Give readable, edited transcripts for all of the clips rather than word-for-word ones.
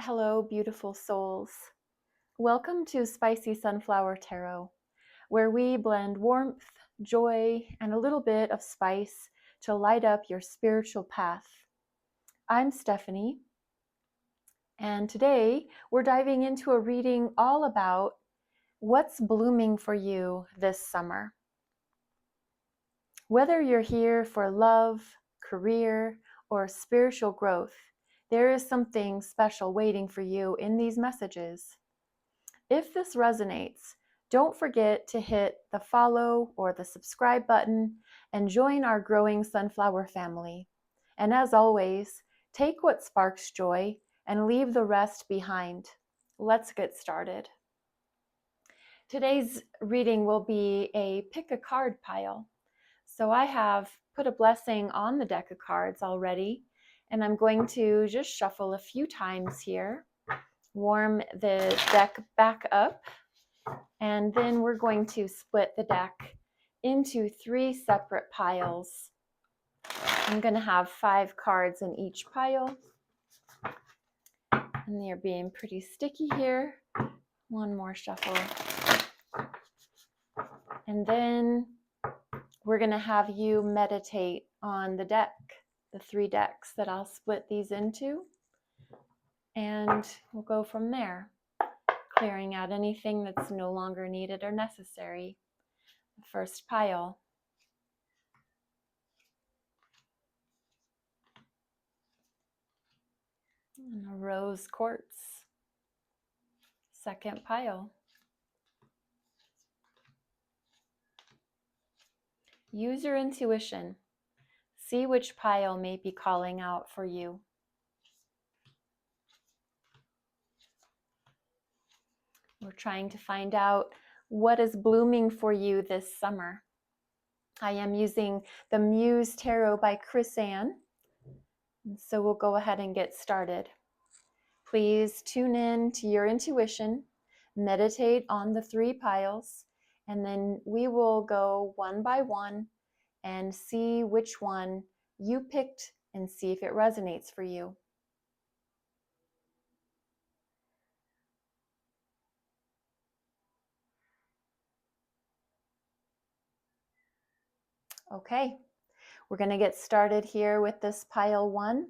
Hello, beautiful souls. Welcome to Spicy Sunflower Tarot, where we blend warmth, joy, and a little bit of spice to light up your spiritual path. I'm Stephanie, and today we're diving into a reading all about what's blooming for you this summer. Whether you're here for love, career, or spiritual growth, there is something special waiting for you in these messages. If this resonates, don't forget to hit the follow or the subscribe button and join our growing sunflower family. And as always, take what sparks joy and leave the rest behind. Let's get started. Today's reading will be a pick a card pile. So I have put a blessing on the deck of cards already, and I'm going to just shuffle a few times here, warm the deck back up, and then we're going to split the deck into 3 separate piles. I'm going to have 5 cards in each pile, and they're being pretty sticky here. One more shuffle. And then we're going to have you meditate on the deck, the 3 decks that I'll split these into, and we'll go from there, clearing out anything that's no longer needed or necessary. The first pile. And a rose quartz. Second pile. Use your intuition. See which pile may be calling out for you. We're trying to find out what is blooming for you this summer. I am using the Muse Tarot by Chris Ann. So we'll go ahead and get started. Please tune in to your intuition, meditate on the 3 piles, and then we will go one by one and see which one you picked and see if it resonates for you. Okay, we're going to get started here with this pile 1.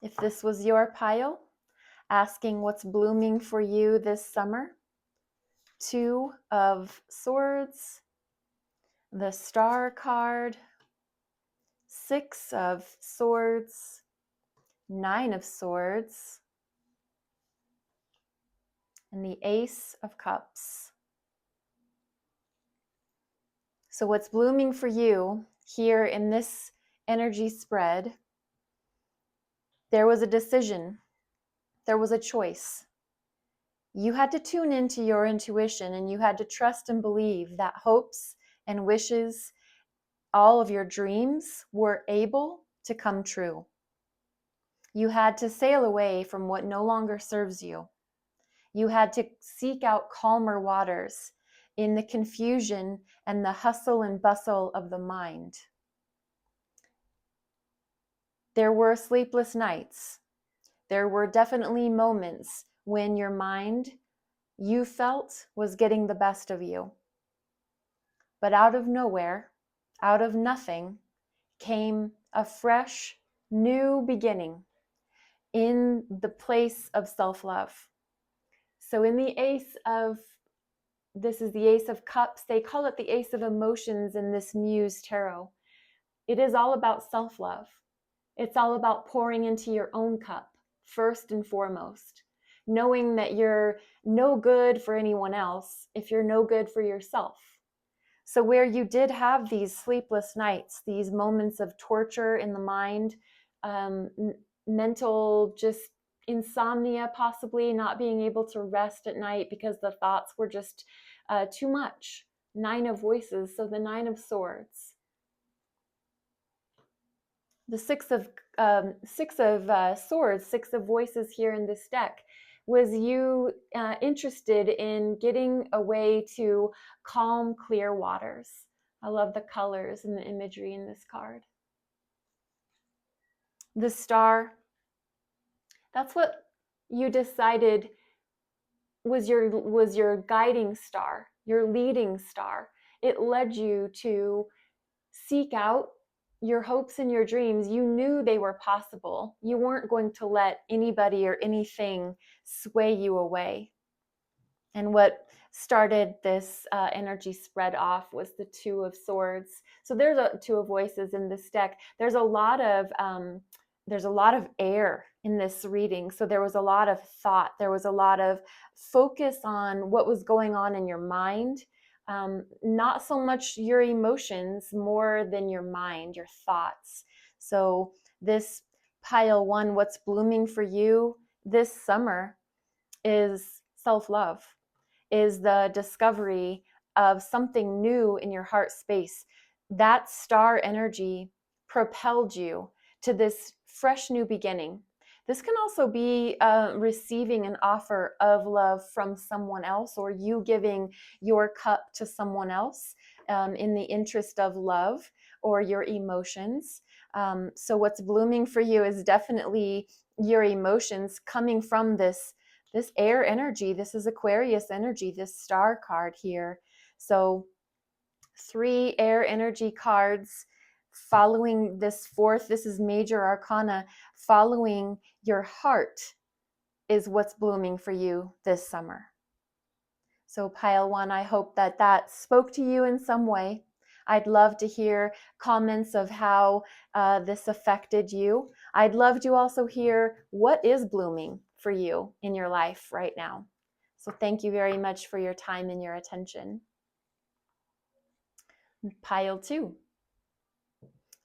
If this was your pile, asking what's blooming for you this summer. 2 of Swords, the Star card, 6 of Swords, 9 of Swords, and the Ace of Cups. So what's blooming for you here in this energy spread? There was a decision. There was a choice. You had to tune into your intuition, and you had to trust and believe that hopes and wishes, all of your dreams, were able to come true. You had to sail away from what no longer serves you. You had to seek out calmer waters in the confusion and the hustle and bustle of the mind. There were sleepless nights. There were definitely moments when your mind, you felt, was getting the best of you. But out of nowhere, out of nothing, came a fresh, new beginning in the place of self-love. So in the this is the Ace of Cups. They call it the Ace of Emotions in this Muse Tarot. It is all about self-love. It's all about pouring into your own cup, first and foremost, knowing that you're no good for anyone else if you're no good for yourself. So where you did have these sleepless nights, these moments of torture in the mind, mental just insomnia, possibly not being able to rest at night because the thoughts were just too much. 9 of Voices, so the 9 of Swords. The 6 of Swords, 6 of Voices here in this deck, was you interested in getting a way to calm, clear waters. I love the colors and the imagery in this card. The Star, That's what you decided was your guiding star, your leading star. It led you to seek out your hopes and your dreams. You knew they were possible. You weren't going to let anybody or anything sway you away. And what started this energy spread off was the Two of Swords. So there's a Two of Voices in this deck. There's a lot of air in this reading. So there was a lot of thought. There was a lot of focus on what was going on in your mind. Not so much your emotions, more than your mind, your thoughts. So this pile one, what's blooming for you this summer is self-love, is the discovery of something new in your heart space. That star energy propelled you to this fresh new beginning. This can also be receiving an offer of love from someone else, or you giving your cup to someone else in the interest of love or your emotions. So what's blooming for you is definitely your emotions coming from this air energy. This is Aquarius energy, this star card here. So 3 air energy cards following this fourth. This is major arcana. Following your heart is what's blooming for you this summer. So pile one, I hope that spoke to you in some way. I'd love to hear comments of how this affected you. I'd love to also hear what is blooming for you in your life right now. So thank you very much for your time and your attention. Pile two.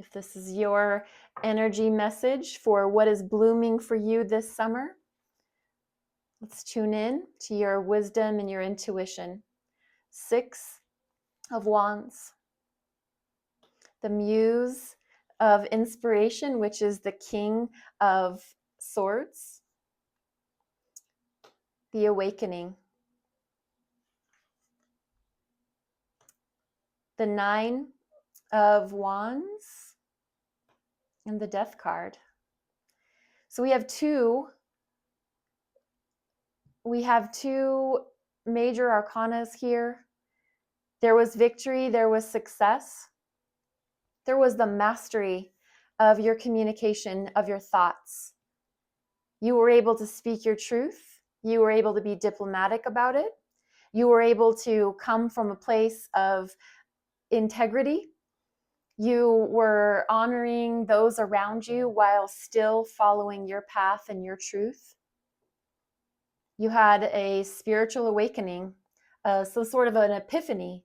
If this is your energy message for what is blooming for you this summer, let's tune in to your wisdom and your intuition. 6 of Wands. The Muse of Inspiration, which is the King of Swords. The Awakening. The 9 of Wands. And the Death card. So we have two major arcanas here. There was victory, there was success. There was the mastery of your communication, of your thoughts. You were able to speak your truth. You were able to be diplomatic about it. You were able to come from a place of integrity. You were honoring those around you while still following your path and your truth. You had a spiritual awakening, so sort of an epiphany,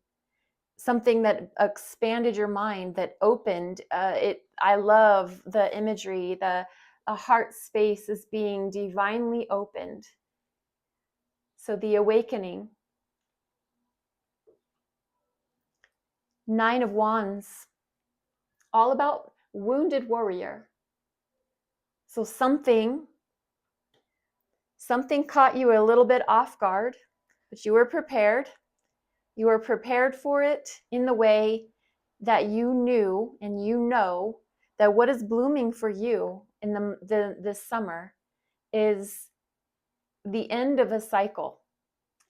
something that expanded your mind, that opened it. I love the imagery. A heart space is being divinely opened. So the awakening. 9 of Wands, all about wounded warrior. So something caught you a little bit off guard, but you were prepared. You were prepared for it in the way that you knew and you know that what is blooming for you in this summer is the end of a cycle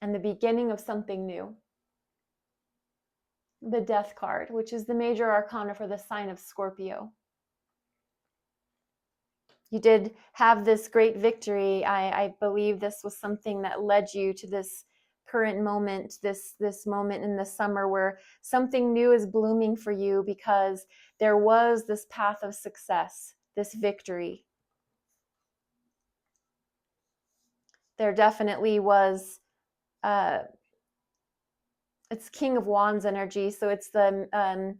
and the beginning of something new. The Death card, which is the major arcana for the sign of Scorpio. You did have this great victory. I believe this was something that led you to this current moment, this moment in the summer where something new is blooming for you, because there was this path of success, this victory. There definitely was, it's King of Wands energy, so it's the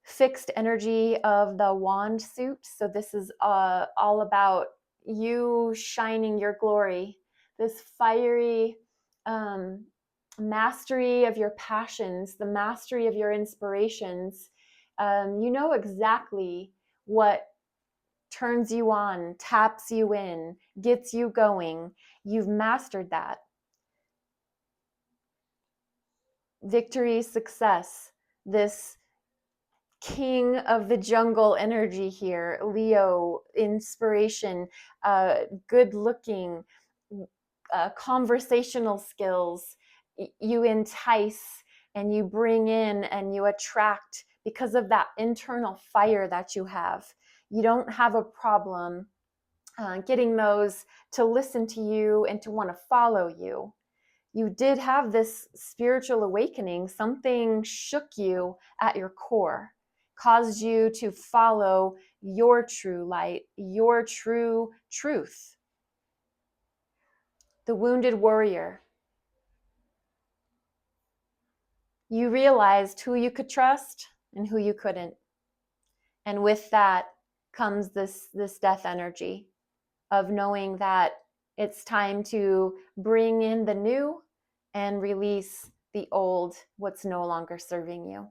fixed energy of the wand suit. So this is all about you shining your glory, this fiery mastery of your passions, the mastery of your inspirations. You know exactly what turns you on, taps you in, gets you going. You've mastered that. Victory, success, this king of the jungle energy here. Leo, inspiration, good looking, conversational skills. You entice and you bring in and you attract because of that internal fire that you have. You don't have a problem getting those to listen to you and to want to follow you. You did have this spiritual awakening. Something shook you at your core, caused you to follow your true light, your true truth. The wounded warrior. You realized who you could trust and who you couldn't. And with that comes this death energy of knowing that it's time to bring in the new and release the old, what's no longer serving you.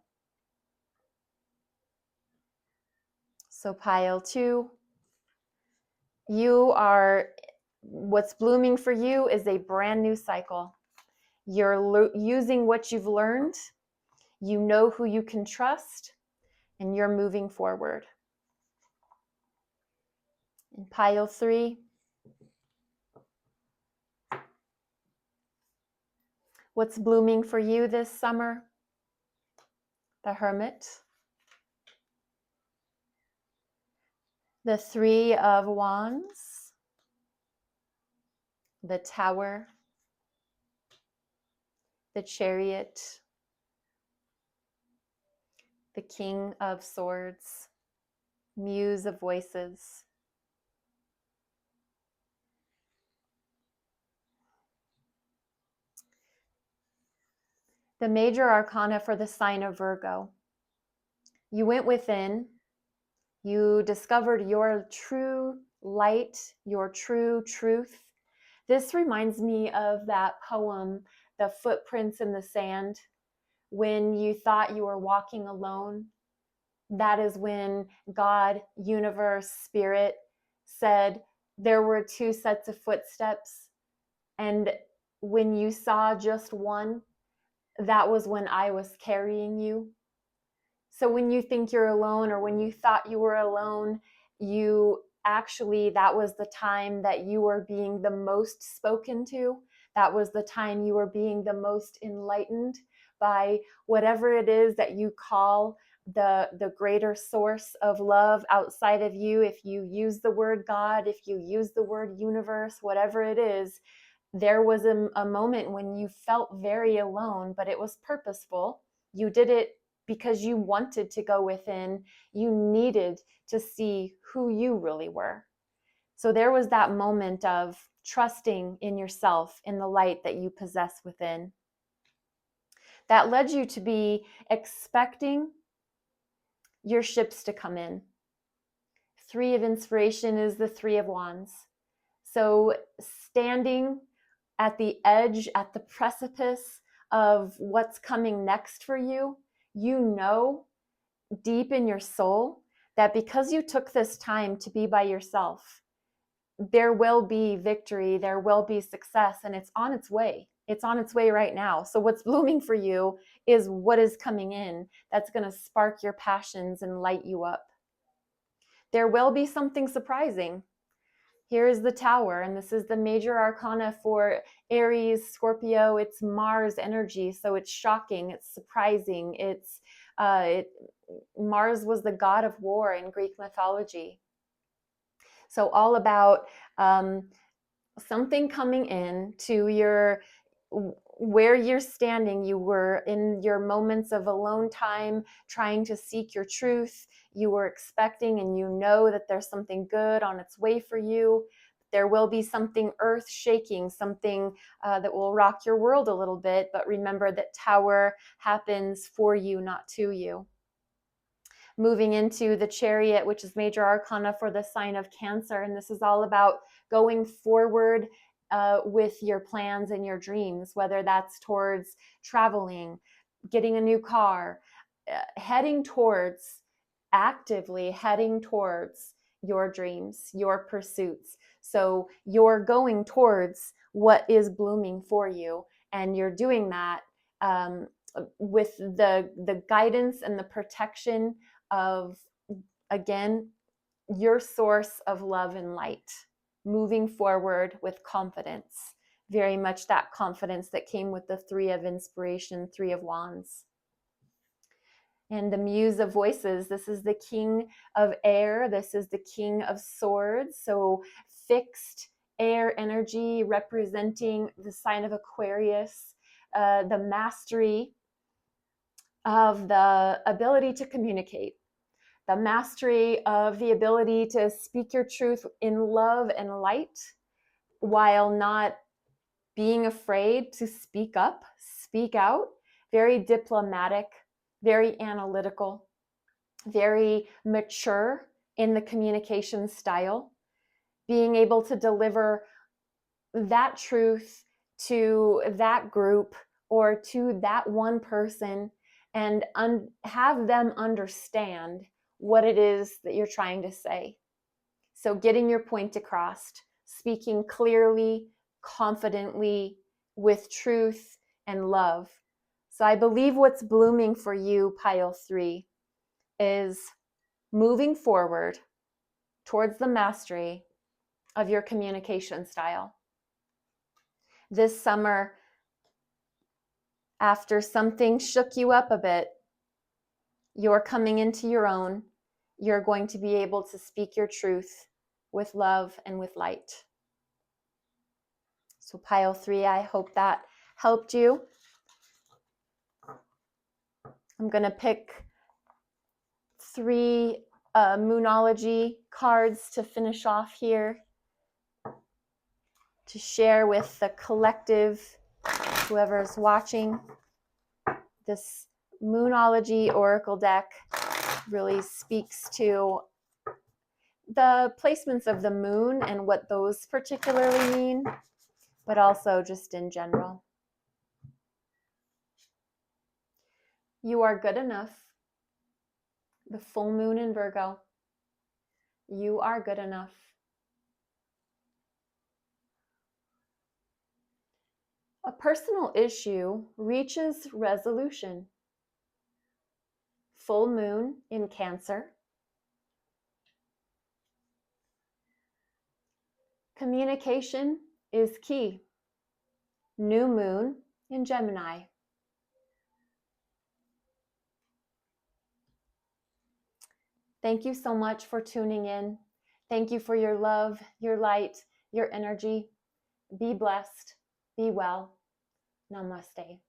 So pile 2, what's blooming for you is a brand new cycle. You're using what you've learned, you know who you can trust, and you're moving forward. In pile 3, what's blooming for you this summer? The Hermit, the 3 of Wands, the Tower, the Chariot, the King of Swords, Muse of Voices. The major arcana for the sign of Virgo. You went within, you discovered your true light, your true truth. This reminds me of that poem, The Footprints in the Sand. When you thought you were walking alone, that is when God, universe, spirit said there were 2 sets of footsteps. And when you saw just one, that was when I was carrying you. So when you think you're alone, or when you thought you were alone, that was the time that you were being the most spoken to. That was the time you were being the most enlightened by whatever it is that you call the greater source of love outside of you. If you use the word God, if you use the word universe, whatever it is, there was a moment when you felt very alone, but it was purposeful. You did it because you wanted to go within. You needed to see who you really were. So there was that moment of trusting in yourself, in the light that you possess within. That led you to be expecting your ships to come in. 3 of inspiration is the 3 of wands. So standing at the edge, at the precipice of what's coming next for you, you know deep in your soul that because you took this time to be by yourself, there will be victory, there will be success, and it's on its way. It's on its way right now. So what's blooming for you is what is coming in that's going to spark your passions and light you up. There will be something surprising. Here is the Tower, and this is the major arcana for Aries, Scorpio. It's Mars energy, so it's shocking, it's surprising. Mars was the god of war in Greek mythology. So all about something coming in to where you're standing. You were in your moments of alone time, trying to seek your truth. You were expecting, and you know that there's something good on its way for you. There will be something earth shaking, something that will rock your world a little bit. But remember that Tower happens for you, not to you. Moving into the Chariot, which is major arcana for the sign of Cancer. And this is all about going forward with your plans and your dreams, whether that's towards traveling, getting a new car, actively heading towards your dreams, your pursuits. So you're going towards what is blooming for you, and you're doing that with the guidance and the protection of, again, your source of love and light, moving forward with confidence. Very much that confidence that came with the Three of Inspiration, Three of Wands. And the Muse of Voices, this is the King of Air. This is the King of Swords. So fixed air energy representing the sign of Aquarius, the mastery of the ability to communicate, the mastery of the ability to speak your truth in love and light while not being afraid to speak up, speak out. Very diplomatic, very analytical, very mature in the communication style, being able to deliver that truth to that group or to that one person and have them understand what it is that you're trying to say. So getting your point across, speaking clearly, confidently, with truth and love. So I believe what's blooming for you, pile 3, is moving forward towards the mastery of your communication style. This summer, after something shook you up a bit, you're coming into your own. You're going to be able to speak your truth with love and with light. So pile 3, I hope that helped you. I'm going to pick 3 Moonology cards to finish off here, to share with the collective, whoever's watching. This Moonology Oracle deck really speaks to the placements of the moon and what those particularly mean, but also just in general. You are good enough. The full moon in Virgo. You are good enough. A personal issue reaches resolution. Full moon in Cancer. Communication is key. New moon in Gemini. Thank you so much for tuning in. Thank you for your love, your light, your energy. Be blessed. Be well. Namaste.